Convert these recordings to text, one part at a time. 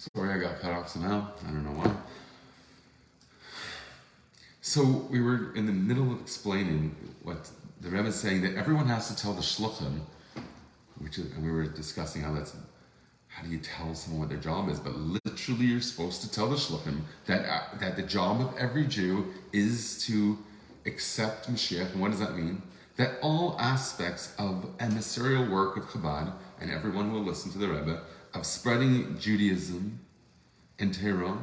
Sorry, I got cut off somehow. I don't know why. So we were in the middle of explaining what the Rebbe is saying, that everyone has to tell the shluchim, and we were discussing how do you tell someone what their job is? But literally, you're supposed to tell the shluchim that the job of every Jew is to accept Mashiach. And what does that mean? That all aspects of emissarial work of Chabad, and everyone who will listen to the Rebbe, of spreading Judaism and Torah,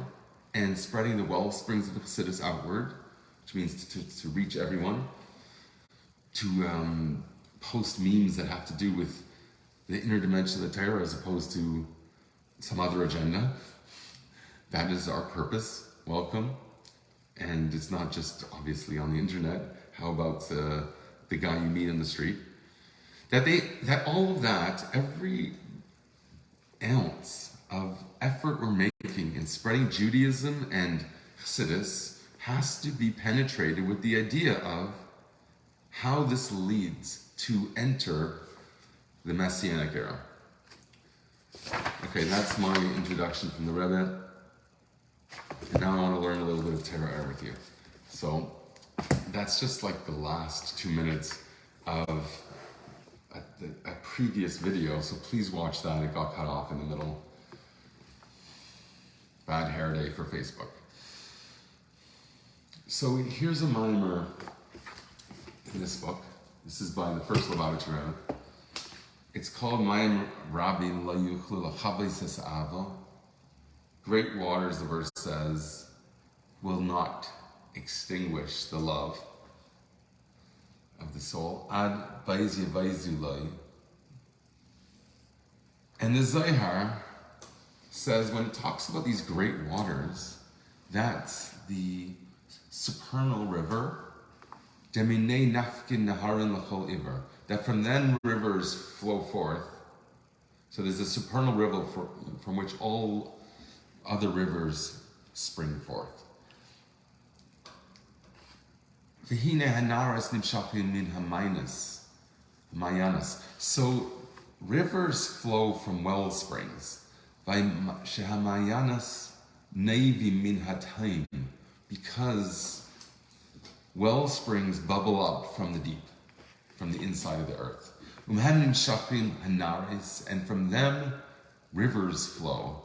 and spreading the wellsprings of the Chassidus outward, which means to reach everyone, to post memes that have to do with the inner dimension of the Torah as opposed to some other agenda. That is our purpose. Welcome. And it's not just obviously on the internet. How about the guy you meet on the street? That all of that, every ounce of effort we're making in spreading Judaism and Chassidus has to be penetrated with the idea of how this leads to enter the Messianic era. Okay, that's my introduction from the Rebbe. And now I want to learn a little bit of Torah with you. So that's just like the last 2 minutes of a previous video. So please watch that. It got cut off in the middle. Bad hair day for Facebook. So here's a mimer in this book. This is by the first Lubavitcher Rebbe. It's called Mayim Rabim Lo Yuchlu L'Chavlis Ava. Great waters, the verse says, will not extinguish the love of the soul. Ad Vayzi Vayzu Loi. And the Zohar says, when it talks about these great waters, that's the supernal river, Deminei Nafkin Naharin L'Chol Iver, that from them rivers flow forth. So there's a supernal river from which all other rivers spring forth. V'hine hanaras nimshachim min hamaynas, mayanas. So rivers flow from well springs. V'shehamayanas neivi min hatayim, because well springs bubble up from the deep, from the inside of the earth. Umhem nimshachim hanaras, and from them rivers flow.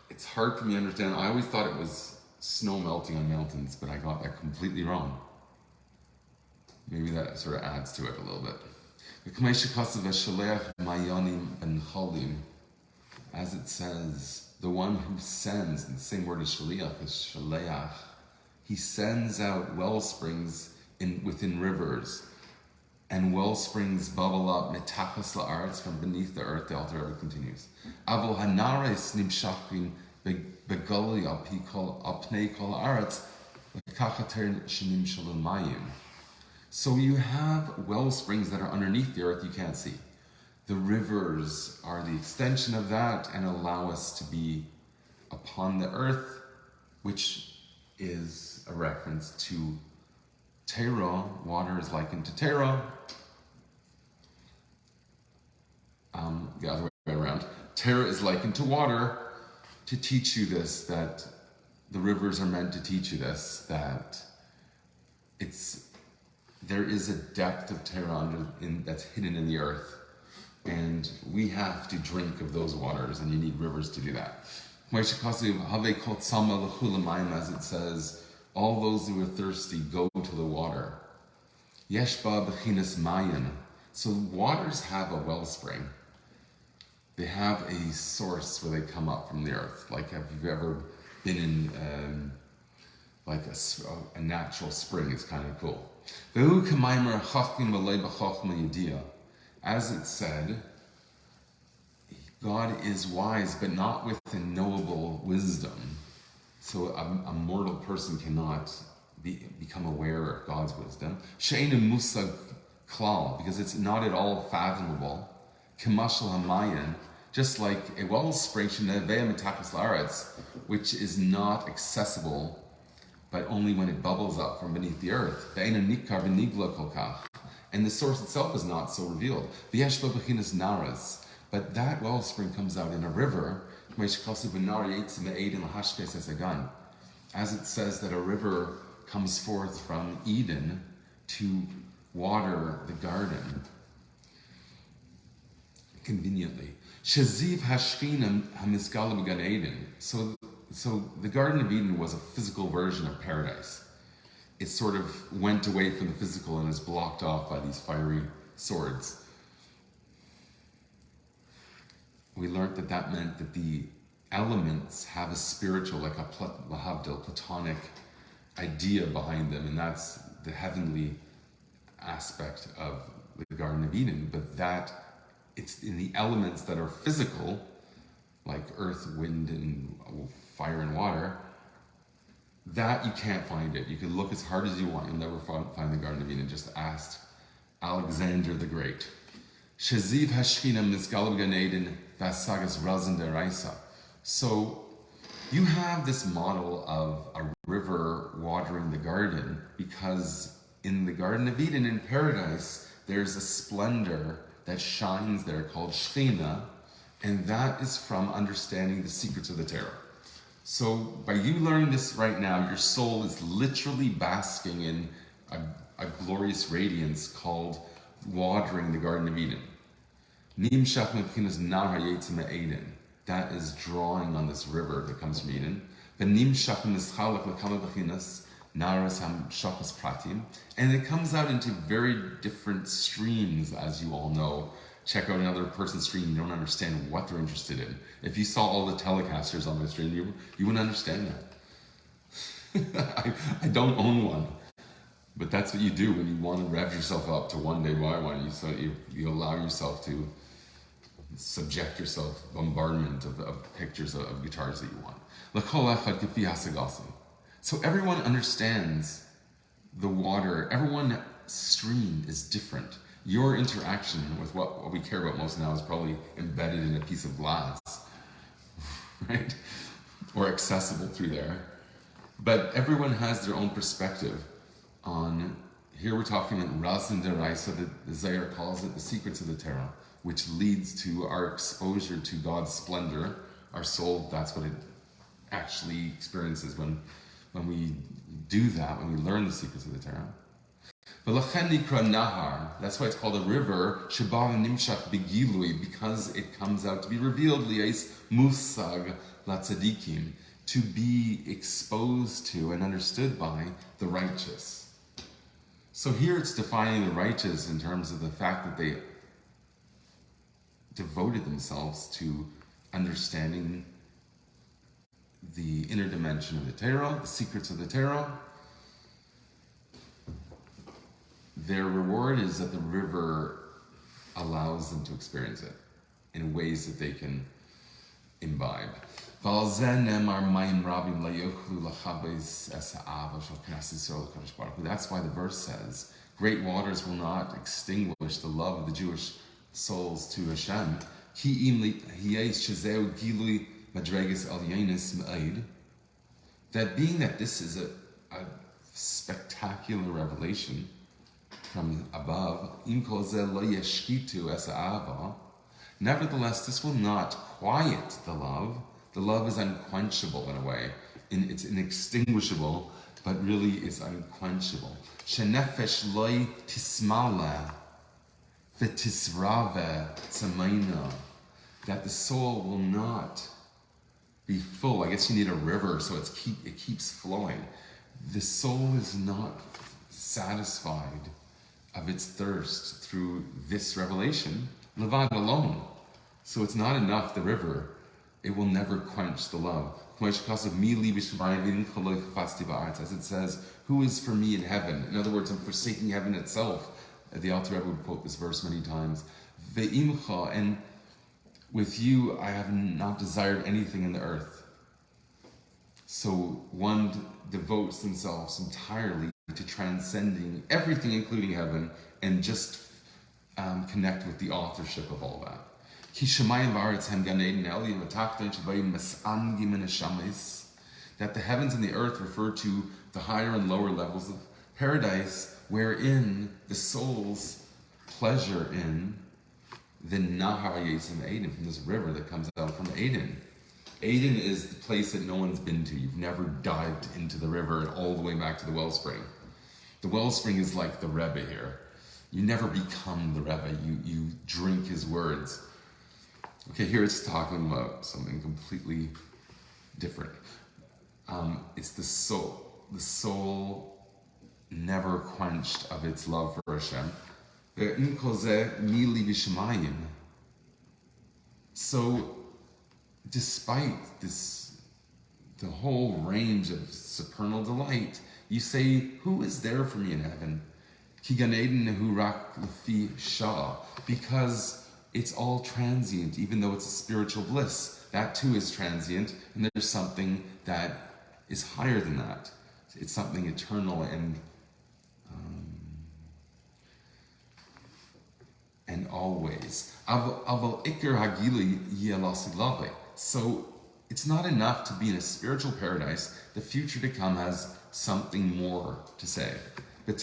It's hard for me to understand. I always thought it was snow melting on mountains, but I got that completely wrong. Maybe that sort of adds to it a little bit. As it says, the one who sends, and the same word as shaliach is shaleach, he sends out well springs within rivers, and well springs bubble up metachas la'aretz, from beneath the earth. The Alter Rebbe continues. Avol hanares nimshachim begali al pnei kol haaretz v'kachater shenim shalom mayim. So you have well springs that are underneath the earth you can't see. The rivers are the extension of that and allow us to be upon the earth, which is a reference to Torah. Water is likened to Torah. The other way around. Torah is likened to water to teach you this, that the rivers are meant to teach you this, that there is a depth of Torah that's hidden in the earth, and we have to drink of those waters, and you need rivers to do that. As it says, all those who are thirsty go to the water. Yeshba b'chinas mayin. So waters have a wellspring. They have a source where they come up from the earth. Like, have you ever been in like a natural spring? It's kind of cool. As it said, God is wise, but not with a knowable wisdom. So a mortal person cannot become aware of God's wisdom. She'einu musag klal, because it's not at all fathomable. Kemashal hamayin, just like a wellspring, sheneveh metachas la'aretz, which is not accessible, but only when it bubbles up from beneath the earth. Ve'einu nikar v'nigla kol kach, and the source itself is not so revealed. V'yesh bo b'chinas naras, but that wellspring comes out in a river. As it says that a river comes forth from Eden to water the garden conveniently. Shaziv Hashchinam Hamiskalim Gan Eden. So the Garden of Eden was a physical version of paradise. It sort of went away from the physical and is blocked off by these fiery swords. We learned that meant that the elements have a spiritual, like a platonic idea behind them, and that's the heavenly aspect of the Garden of Eden. But that it's in the elements that are physical, like earth, wind, and fire and water, that you can't find it. You can look as hard as you want, you'll never find the Garden of Eden. Just ask Alexander the Great. Shaziv Hashchina Mizgalab Gan Eden Vasagas Razan Deraisa. So you have this model of a river watering the garden, because in the Garden of Eden, in paradise, there's a splendor that shines there called Shechina, and that is from understanding the secrets of the Torah. So by you learning this right now, your soul is literally basking in a glorious radiance called watering the Garden of Eden. That is drawing on this river that comes from Eden. And it comes out into very different streams, as you all know. Check out another person's stream, you don't understand what they're interested in. If you saw all the telecasters on the stream, you wouldn't understand that. I don't own one, but that's what you do when you want to rev yourself up to one day by one. You allow yourself to subject yourself bombardment of pictures of guitars that you want. So everyone understands the water. Everyone's stream is different. Your interaction with what we care about most now is probably embedded in a piece of glass, right? Or accessible through there. But everyone has their own perspective on, here we're talking about Razan Deraisa, the Zohar calls it the secrets of the Torah, which leads to our exposure to God's splendor. Our soul, that's what it actually experiences when we do that, when we learn the secrets of the Torah. That's why it's called a river, because it comes out to be revealed, musag latzadikim, to be exposed to and understood by the righteous. So here it's defining the righteous in terms of the fact that they devoted themselves to understanding the inner dimension of the Torah, the secrets of the Torah. Their reward is that the river allows them to experience it in ways that they can imbibe. That's why the verse says, great waters will not extinguish the love of the Jewish souls to Hashem. That being that this is a spectacular revelation from above, nevertheless, this will not quiet the love. The love is unquenchable in a way. It's inextinguishable, but really is unquenchable. Shenefesh loy tismala v'tisrave tzamaina. That the soul will not be full. I guess you need a river so it keeps flowing. The soul is not satisfied of its thirst through this revelation, levad alone. So it's not enough, the river. It will never quench the love. As it says, who is for me in heaven? In other words, I'm forsaking heaven itself. The Alter Rebbe would quote this verse many times. Ve'imcha, and with you I have not desired anything in the earth. So one devotes themselves entirely to transcending everything, including heaven, and just connect with the authorship of all that. That the heavens and the earth refer to the higher and lower levels of paradise, wherein the soul's pleasure in the Nahar Yisem Eden, from this river that comes out from Eden. Aden is the place that no one's been to. You've never dived into the river and all the way back to the wellspring. The wellspring is like the Rebbe here. You never become the Rebbe. You drink his words. Okay, here it's talking about something completely different. It's the soul. The soul never quenched of its love for Hashem. So, despite this, the whole range of supernal delight, you say, who is there for me in heaven? Because it's all transient, even though it's a spiritual bliss. That too is transient, and there's something that is higher than that. It's something eternal and always. So it's not enough to be in a spiritual paradise. The future to come has something more to say. In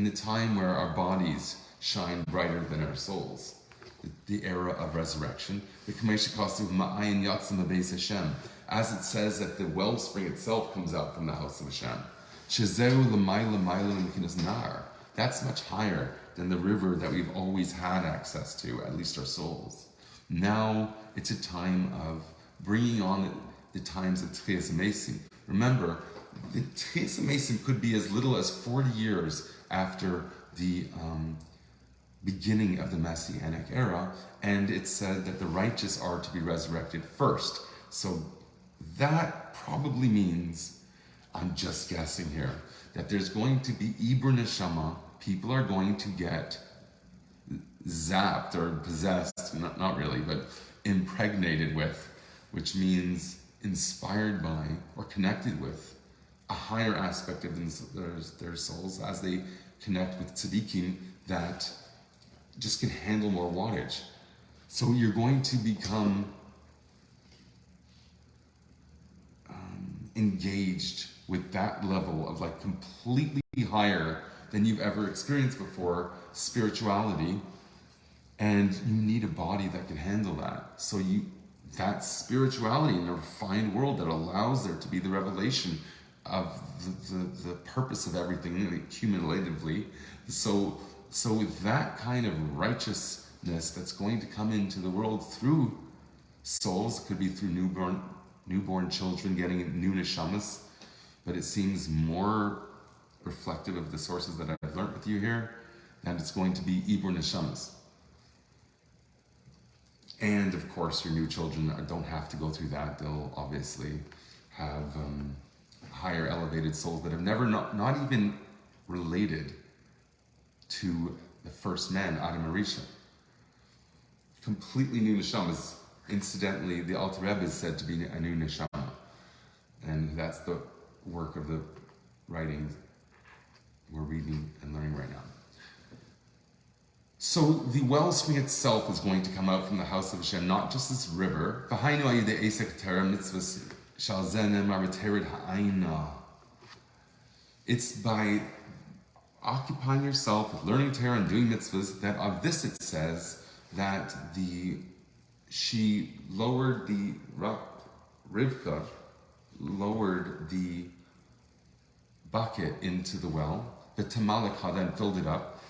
the time where our bodies shine brighter than our souls, the era of resurrection, as it says that the wellspring itself comes out from the house of Hashem. That's much higher than the river that we've always had access to, at least our souls. Now it's a time of bringing on the times of Tchias Amesim. Remember, the Tchias Amesim could be as little as 40 years after the beginning of the Messianic era, and it's said that the righteous are to be resurrected first. So that probably means, I'm just guessing here, that there's going to be Ibur Neshama. People are going to get zapped or possessed, not really, but impregnated with, which means inspired by or connected with a higher aspect of their souls as they connect with tzaddikim that just can handle more wattage. So you're going to become engaged with that level of like completely higher than you've ever experienced before spirituality, and you need a body that can handle that. So that spirituality in a refined world that allows there to be the revelation of the purpose of everything cumulatively. So with that kind of righteousness that's going to come into the world through souls, could be through newborn children getting new neshamas, but it seems more reflective of the sources that I've learned with you here, that it's going to be Ibur neshamas. And of course, your new children don't have to go through that. They'll obviously have higher elevated souls that have never, not even related to the first man, Adam Arisha. Completely new neshamas. Incidentally, the Alter Rebbe is said to be a new neshama, and that's the work of the writings we're reading and learning right now. So the wellspring itself is going to come out from the house of Hashem, not just this river. It's by occupying yourself with learning Torah and doing mitzvahs that of this it says that Rivka lowered the bucket into the well, the tamala kada, and filled it up.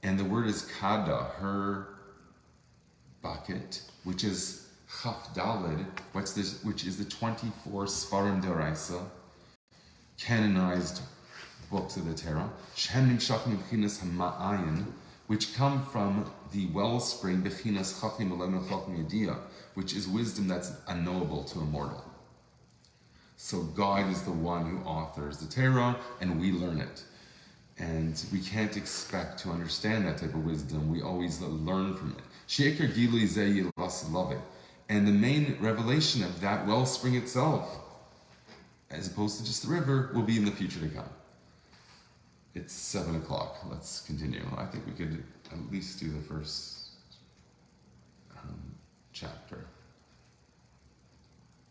And the word is kada, her bucket, which is chaf dalid, which is the 24 Sfarim D'Oraisa, canonized books of the Torah, Shem Nimshachim B'chinas Hama'ayin, which come from the wellspring B'chinas Chachim Elohim Chachim Yediyah, which is wisdom that's unknowable to a mortal. So God is the one who authors the Torah, and we learn it. And we can't expect to understand that type of wisdom. We always learn from it. Sheikar Gilui Zeh Yilas. And the main revelation of that wellspring itself, as opposed to just the river, will be in the future to come. It's 7 o'clock. Let's continue. I think we could at least do the first chapter.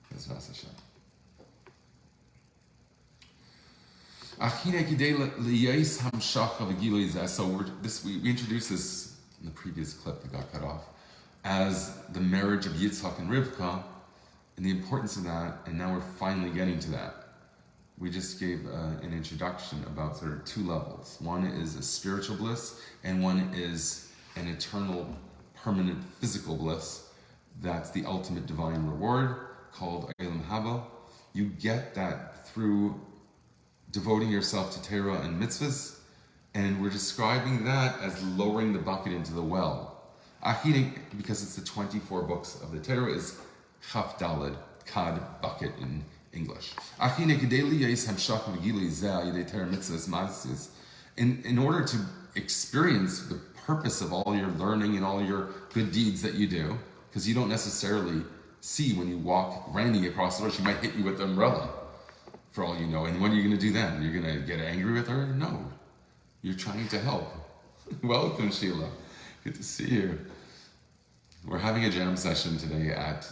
That's Hashem. So we introduced this in the previous clip that got cut off as the marriage of Yitzchok and Rivka, and the importance of that, and now we're finally getting to that. We just gave an introduction about sort of two levels. One is a spiritual bliss, and one is an eternal, permanent physical bliss. That's the ultimate divine reward called Eilam Haba. You get that through devoting yourself to Torah and mitzvahs, and we're describing that as lowering the bucket into the well. Achine, because it's the 24 books of the Torah, is Chaf Daled, Kad, bucket in English. In order to experience the purpose of all your learning and all your good deeds that you do, because you don't necessarily see when you walk Randy across the road, she might hit you with the umbrella, for all you know. And what are you going to do then? You're going to get angry with her? No. You're trying to help. Welcome, Sheila. Good to see you. We're having a jam session today at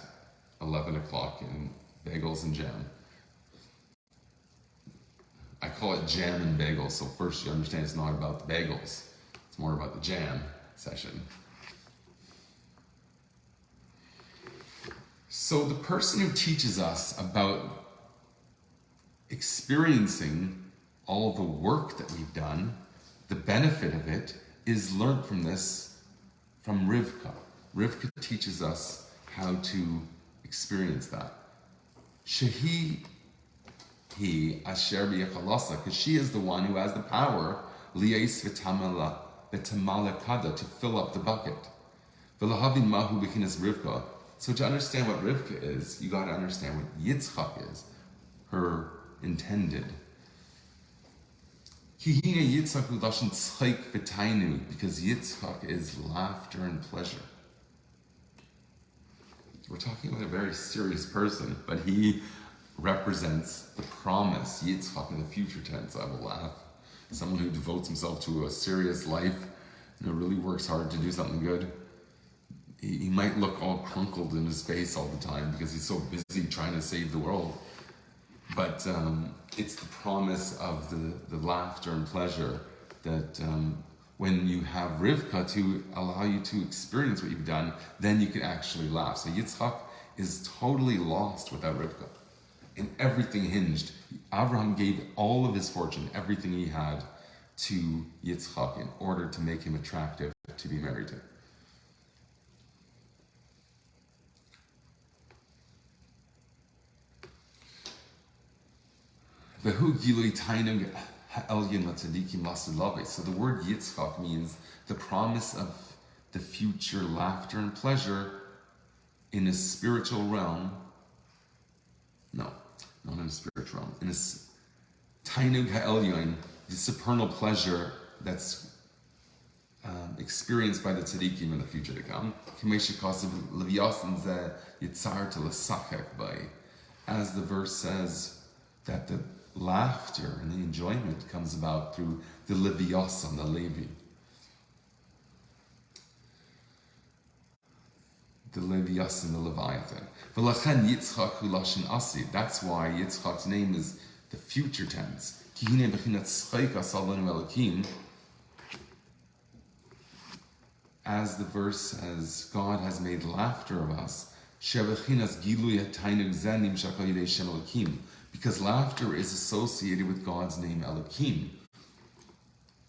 11 o'clock in Bagels and Jam. I call it jam and bagels, so first you understand it's not about the bagels. It's more about the jam session. So the person who teaches us about experiencing all the work that we've done, the benefit of it, is learned from from Rivka. Rivka teaches us how to experience that. Shehi asher b'yachalasa, because she is the one who has the power liyais v'tamalakada, to fill up the bucket. V'lahavin mahu b'chinas Rivka. So to understand what Rivka is, you got to understand what Yitzchok is, her intended. Kihine Yitzchok u'lashin tzchak v'tainu, because Yitzchok is laughter and pleasure. We're talking about a very serious person, but he represents the promise, Yitzchok, in the future tense, I will laugh. Someone who devotes himself to a serious life, really works hard to do something good. He might look all crunkled in his face all the time because he's so busy trying to save the world. But it's the promise of the laughter and pleasure that when you have Rivka to allow you to experience what you've done, then you can actually laugh. So Yitzchok is totally lost without Rivka. And everything hinged. Abraham gave all of his fortune, everything he had, to Yitzchok in order to make him attractive to be married to. So the word Yitzchok means the promise of the future laughter and pleasure in a spiritual realm. No, not in a spiritual realm. In a Tainug ha'elyon, the supernal pleasure that's experienced by the tzaddikim in the future to come. As the verse says, that the laughter and the enjoyment comes about through the Leviathan, the Levi. The Leviathan, the Leviathan. That's why Yitzchak's name is the future tense. As the verse says, God has made laughter of us. Because laughter is associated with God's name Elohim.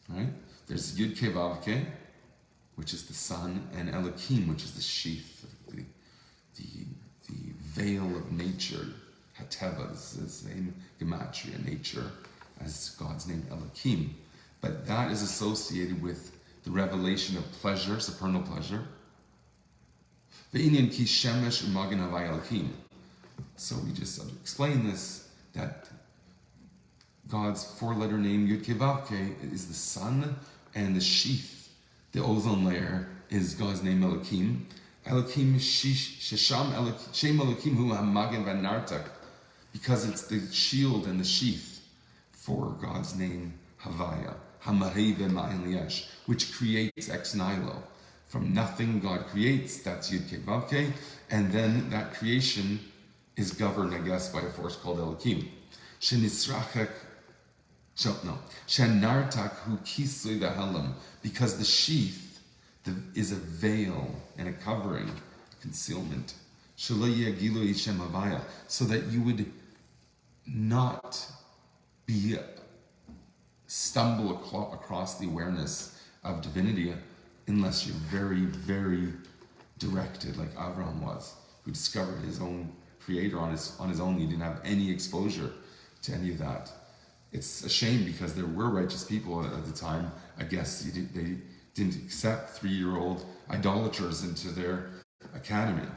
Right? There's Yud Ke Vav Ke, which is the sun, and Elohim, which is the sheath, the veil of nature. Hateva is the same gematria, nature, as God's name Elohim. But that is associated with the revelation of pleasure, supernal pleasure. Ve'inyan ki shemesh u'magen havai Elohim. So we just explain this, that God's four-letter name, Yud Ke Vav Ke, is the sun, and the sheath, the ozone layer, is God's name Elohim. Elohim, Shem Elohim hu ha-magen v'nartak, because it's the shield and the sheath for God's name Havaya, ha-mahei v'ma'in liyesh, which creates ex nihilo. From nothing God creates, that's Yud Ke Vav Ke, and then that creation is governed, I guess, by a force called Elohim. Shenartak hu kisui v'halam, because the sheath is a veil and a covering, concealment. Shelo yeh gilui Shem Havaya, so that you would not be stumble across the awareness of divinity unless you're very, very directed, like Avraham was, who discovered his own creator on his own. He didn't have any exposure to any of that. It's a shame because there were righteous people at the time. I guess they didn't accept 3-year-old idolaters into their academy.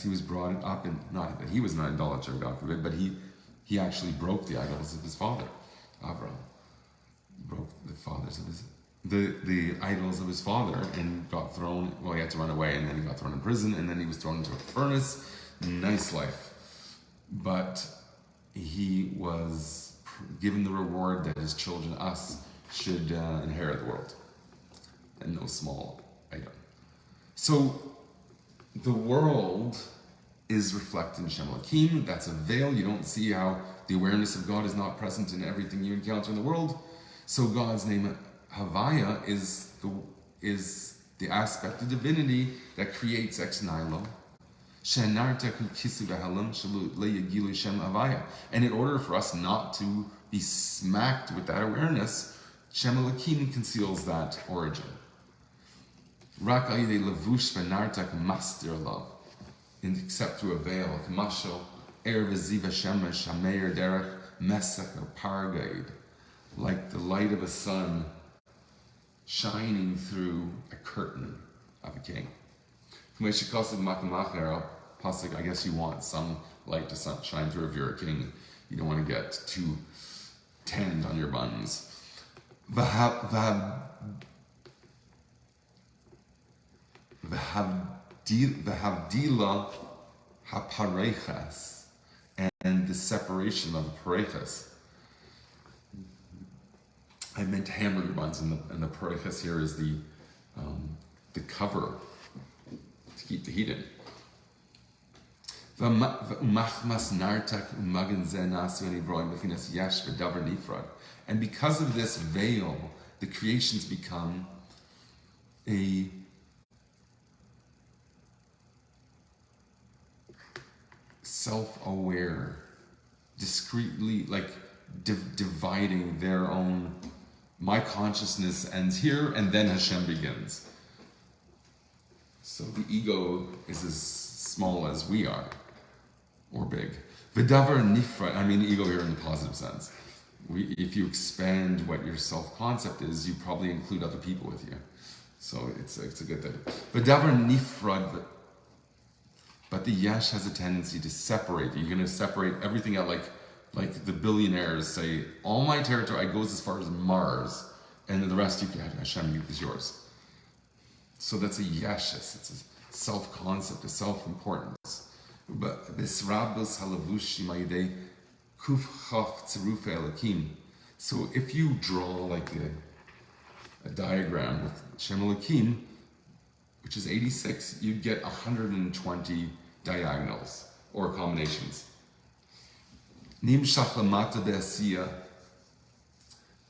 He was brought up in, not that he was an idolater, God forbid, but he actually broke the idols of his father, Avraham. Broke the idols of his father and got thrown. Well, he had to run away, and then he got thrown in prison, and then he was thrown into a furnace. Nice life, but he was given the reward that his children, us, should inherit the world, and no small item. So the world is reflected in Shem Elohim. That's a veil. You don't see how the awareness of God is not present in everything you encounter in the world. So God's name Havaya is the aspect of divinity that creates ex nihilo. And in order for us not to be smacked with that awareness, Shem Elohim conceals that origin. Except through a veil, like the light of a sun shining through a curtain of a king. I guess you want some light to shine through if you're a king. You don't want to get too tanned on your buns. V'havdila haparechas, and the separation of the parechas. I meant hamburger buns, and the parechas here is the cover to keep the heat in. And because of this veil, the creations become a self-aware, discreetly, like dividing their own. My consciousness ends here, and then Hashem begins. So the ego is as small as we are, or big. V'davar nifra, I mean ego here in the positive sense. If you expand what your self-concept is, you probably include other people with you. So it's a good thing. V'davar nifrad, but the yesh has a tendency to separate. You're going to separate everything out, like the billionaires say, all my territory goes as far as Mars, and then the rest you can have, Hashem is yours. So that's a yeshus, it's a self-concept, a self-importance. But this rabbos halavush shimayidei kuf chaf tzeruf elakim. So if you draw like a diagram with Shem Elohim, which is 86, you'd get 120 diagonals or combinations. Nimshach lamata de'asiya.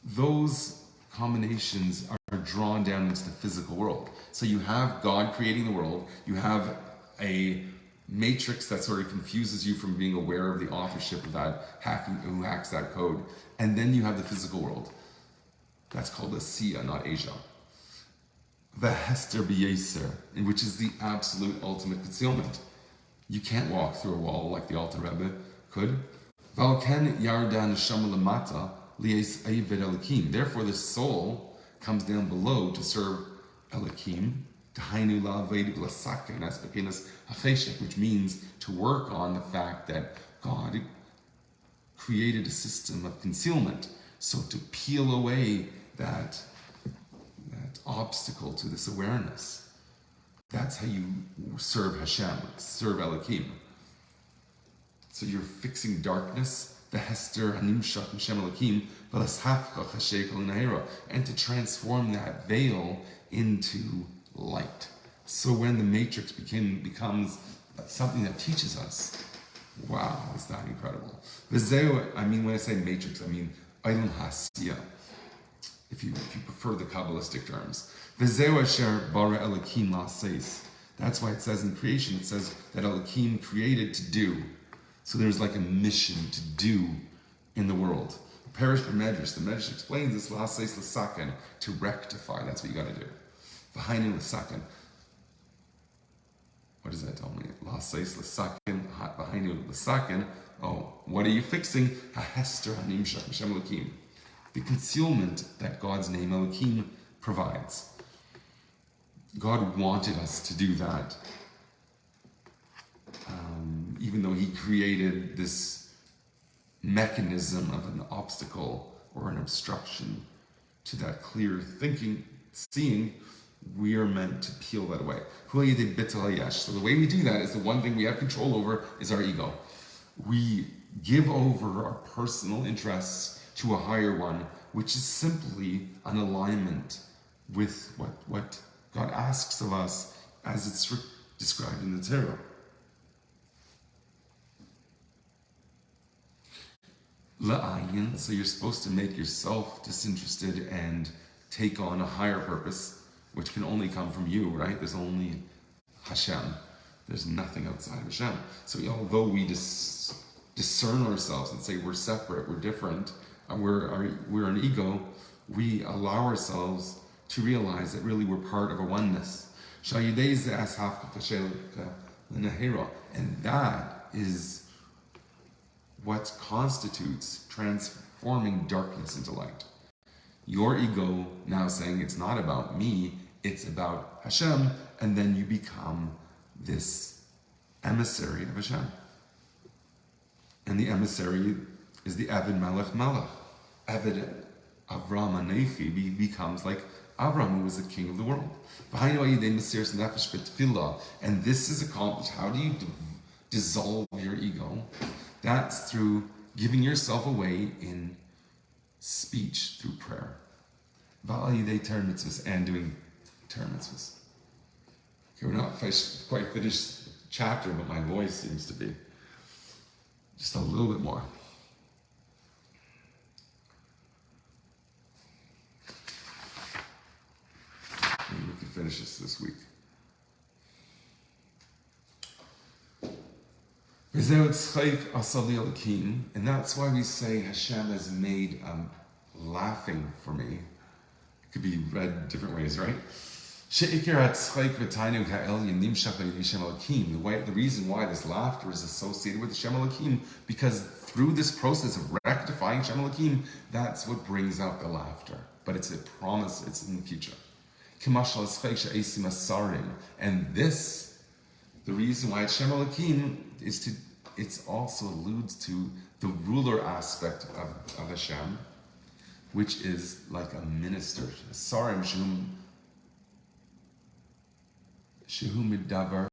Those combinations are drawn down into the physical world. So you have God creating the world, you have a matrix that sort of confuses you from being aware of the authorship of that, who hacks that code, and then you have the physical world. That's called Asiya, not Asia. The Hester B'Yeser, which is the absolute ultimate concealment. You can't walk through a wall like the Alter Rebbe could. Valken Yardan Neshama Lamata Lies Ayved Elikim. Therefore, the soul comes down below to serve Elikim, Tahainu La'aved B'Lasaka Naspekinas Hacheshek, which means to work on the fact that God created a system of concealment. So to peel away that obstacle to this awareness. That's how you serve Hashem, serve Elohim. So you're fixing darkness, the Hester Hanimshach Hashem Elohim, and to transform that veil into light. So when the matrix becomes something that teaches us, wow, is that incredible. I mean, when I say matrix, I mean Eilam Hasiya. If you prefer the Kabbalistic terms. That's why it says in creation, it says that Elohim created to do. So there's like a mission to do in the world. Perish b'medrash. The Medrash explains this, l'haseis l'saken, to rectify. That's what you got to do. V'hainu l'saken. What does that tell me? L'haseis l'saken, v'hainu l'saken. Oh, what are you fixing? Ha'hester ha'nimshach b'shem Elohim. The concealment that God's name Elohim provides. God wanted us to do that. Even though he created this mechanism of an obstacle or an obstruction to that clear thinking, seeing, we are meant to peel that away. So the way we do that is the one thing we have control over is our ego. We give over our personal interests to a higher one, which is simply an alignment with what God asks of us as it's described in the Torah. La'ayin, so you're supposed to make yourself disinterested and take on a higher purpose, which can only come from you, right? There's only Hashem. There's nothing outside of Hashem. So although we discern ourselves and say we're separate, we're different, and we're an ego, we allow ourselves to realize that really we're part of a oneness. And that is what constitutes transforming darkness into light. Your ego now saying it's not about me, it's about Hashem, and then you become this emissary of Hashem. And the emissary is the Eved Melech Melech. Eved Avram Anechi becomes like Avram, who was the king of the world. And this is accomplished. How do you dissolve your ego? That's through giving yourself away in speech, through prayer. And doing Torah mitzvahs. Okay, we're not quite finished the chapter, but my voice seems to be just a little bit more. Maybe we can finish this week. And that's why we say Hashem has made laughing for me. It could be read different ways, right? The reason why this laughter is associated with Hashem Elohim, because through this process of rectifying Hashem Elohim, that's what brings out the laughter. But it's a promise, it's in the future. And this, the reason why it's Hashem Elohim, is it also alludes to the ruler aspect of Hashem, which is like a minister. Sarim Shehu Midabar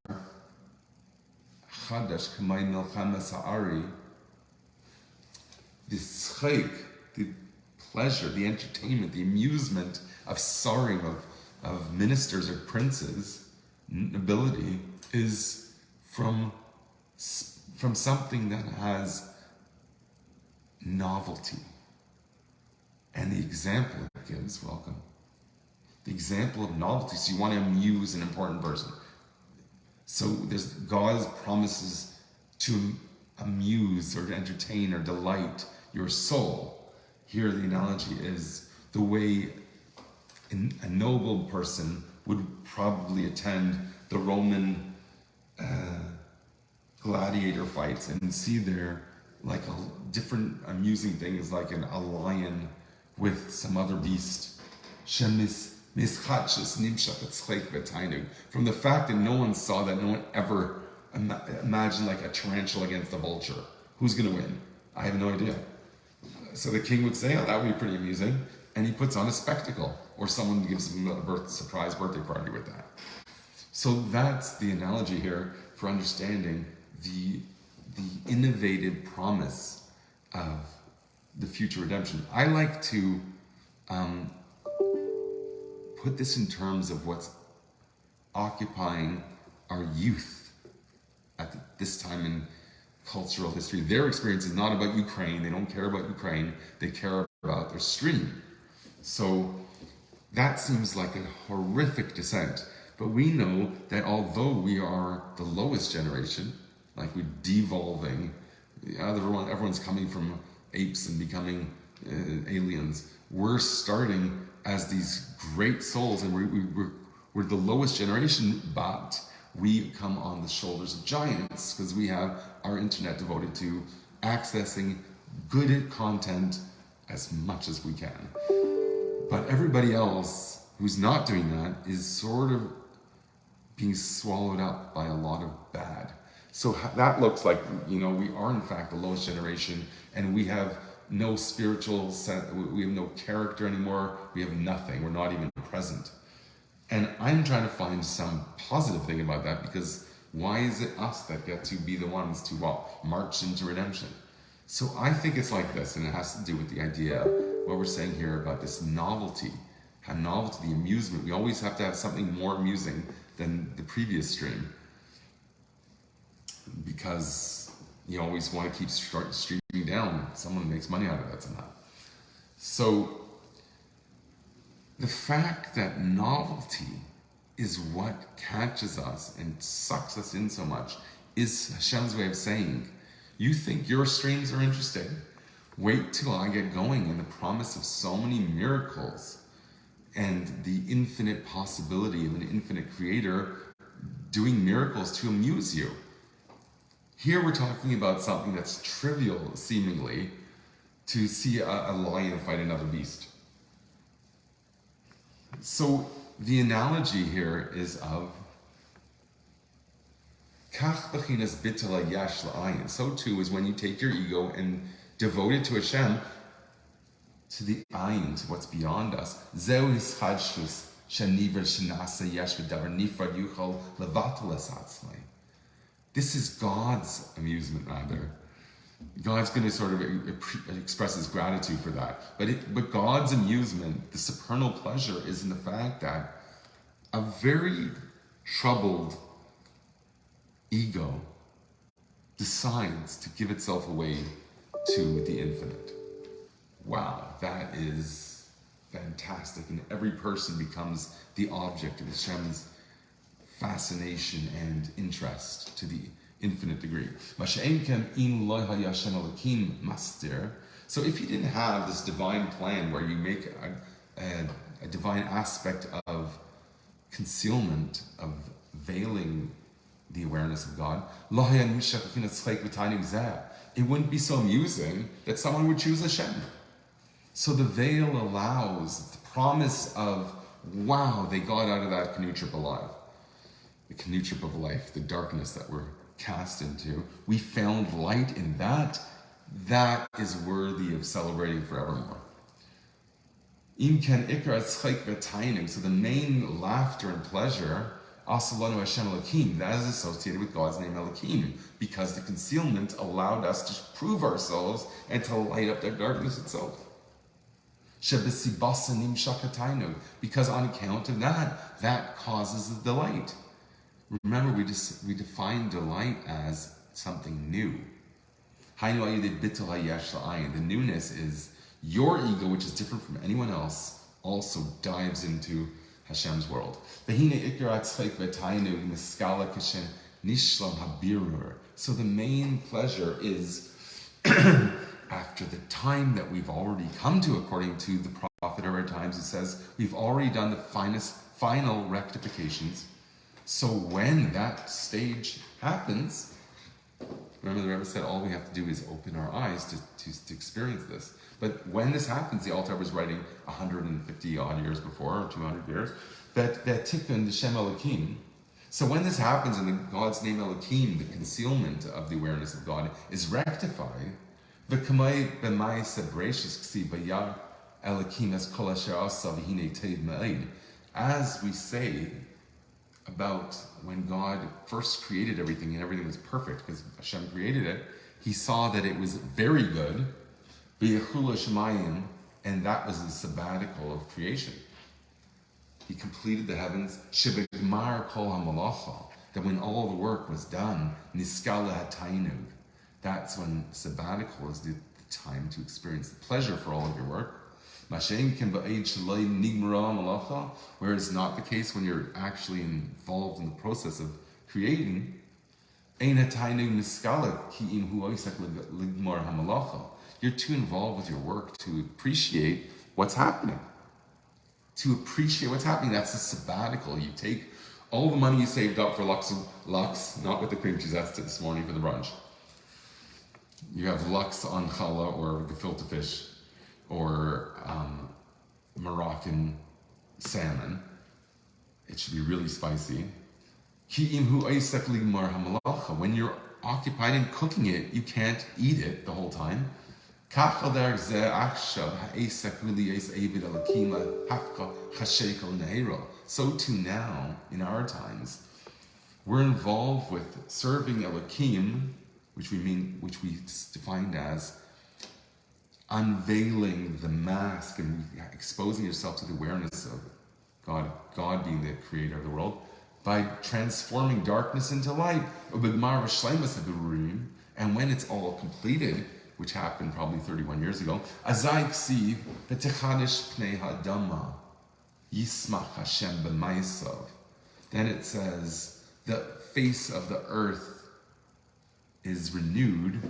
Chadash Kamay Milchama Sa'ari. The schek, the pleasure, the entertainment, the amusement of sarim, of ministers or princes, nobility, is from something that has novelty. And the example it gives, welcome. The example of novelty, so you want to amuse an important person. So God promises to amuse or to entertain or delight your soul. Here the analogy is the way a noble person would probably attend the Roman gladiator fights and see there like a different amusing thing is like a lion with some other beast. From the fact that no one saw that, no one ever imagined like a tarantula against a vulture. Who's going to win? I have no idea. So the king would say, oh, that would be pretty amusing. And he puts on a spectacle, or someone gives him a surprise birthday party with that. So that's the analogy here for understanding the innovative promise of the future redemption. I like to put this in terms of what's occupying our youth at this time in cultural history. Their experience is not about Ukraine. They don't care about Ukraine. They care about their stream. So that seems like a horrific descent. But we know that although we are the lowest generation, like we're devolving, everyone's coming from apes and becoming aliens. We're starting as these great souls, and we're the lowest generation, but we come on the shoulders of giants because we have our internet devoted to accessing good content as much as we can. But everybody else who's not doing that is sort of being swallowed up by a lot of bad. So that looks like, we are in fact the lowest generation, and we have no spiritual we have no character anymore. We have nothing. We're not even present. And I'm trying to find some positive thing about that, because why is it us that get to be the ones to march into redemption? So I think it's like this, and it has to do with the idea, what we're saying here about this novelty, the amusement. We always have to have something more amusing than the previous stream, because you always want to keep streaming down. Someone makes money out of that somehow. So the fact that novelty is what catches us and sucks us in so much is Hashem's way of saying, you think your streams are interesting? Wait till I get going, and the promise of so many miracles and the infinite possibility of an infinite creator doing miracles to amuse you. Here we're talking about something that's trivial, seemingly, to see a lion fight another beast. So the analogy here is of Kach bechinas bitala yash la'ayin. So too is when you take your ego and devote it to Hashem, to the ayin, to what's beyond us. Zeu ischadshus shaniver shenasa yesh v'davar nifrad yuchal levatal esatzmai. This is God's amusement, rather. God's going to sort of express his gratitude for that. But God's amusement, the supernal pleasure, is in the fact that a very troubled ego decides to give itself away to the infinite. Wow, that is fantastic. And every person becomes the object of Hashem's fascination and interest to the infinite degree. So if you didn't have this divine plan where you make a divine aspect of concealment, of veiling the awareness of God, it wouldn't be so amusing that someone would choose Hashem. So the veil allows the promise of, wow, they got out of that canoe trip alive. The canoe trip of life, the darkness that we're cast into. We found light in that. That is worthy of celebrating forevermore. So the main laughter and pleasure, Asalanu Hashem Elohim, that is associated with God's name Elohim, because the concealment allowed us to prove ourselves and to light up that darkness itself. Because on account of that, that causes the delight. Remember, we define delight as something new. The newness is your ego, which is different from anyone else, also dives into Hashem's world. So the main pleasure is after the time that we've already come to, according to the prophet of our times, it says we've already done the final rectifications. So when that stage happens, remember the Rebbe said all we have to do is open our eyes to experience this. But when this happens, the Alter was writing 150 odd years before, or 200 years, that tikkun the Shem Elohim. So when this happens and the God's name Elohim, the concealment of the awareness of God, is rectified, as we say about when God first created everything and everything was perfect because Hashem created it, he saw that it was very good, and that was the sabbatical of creation. He completed the heavens, that when all the work was done, that's when sabbatical is the time to experience the pleasure for all of your work. Whereas not the case when you're actually involved in the process of creating. You're too involved with your work to appreciate what's happening. That's a sabbatical. You take all the money you saved up for Lux, not with the cream cheese, that's this morning for the brunch. You have Lux on challah or gefilte fish or Moroccan salmon. It should be really spicy. When you're occupied in cooking it, you can't eat it the whole time. So too now, in our times, we're involved with serving Elokim, which we defined as unveiling the mask and exposing yourself to the awareness of God being the creator of the world, by transforming darkness into light. And when it's all completed, which happened probably 31 years ago, then it says, the face of the earth is renewed.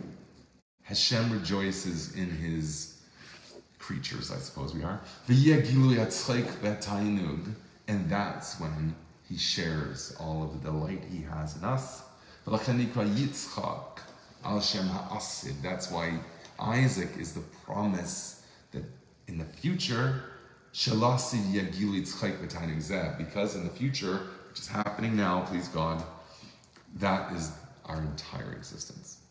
Hashem rejoices in his creatures, I suppose we are. And that's when he shares all of the delight he has in us. Yitzchok, al Shem ha'asid. That's why Isaac is the promise that in the future, because in the future, which is happening now, please God, that is our entire existence.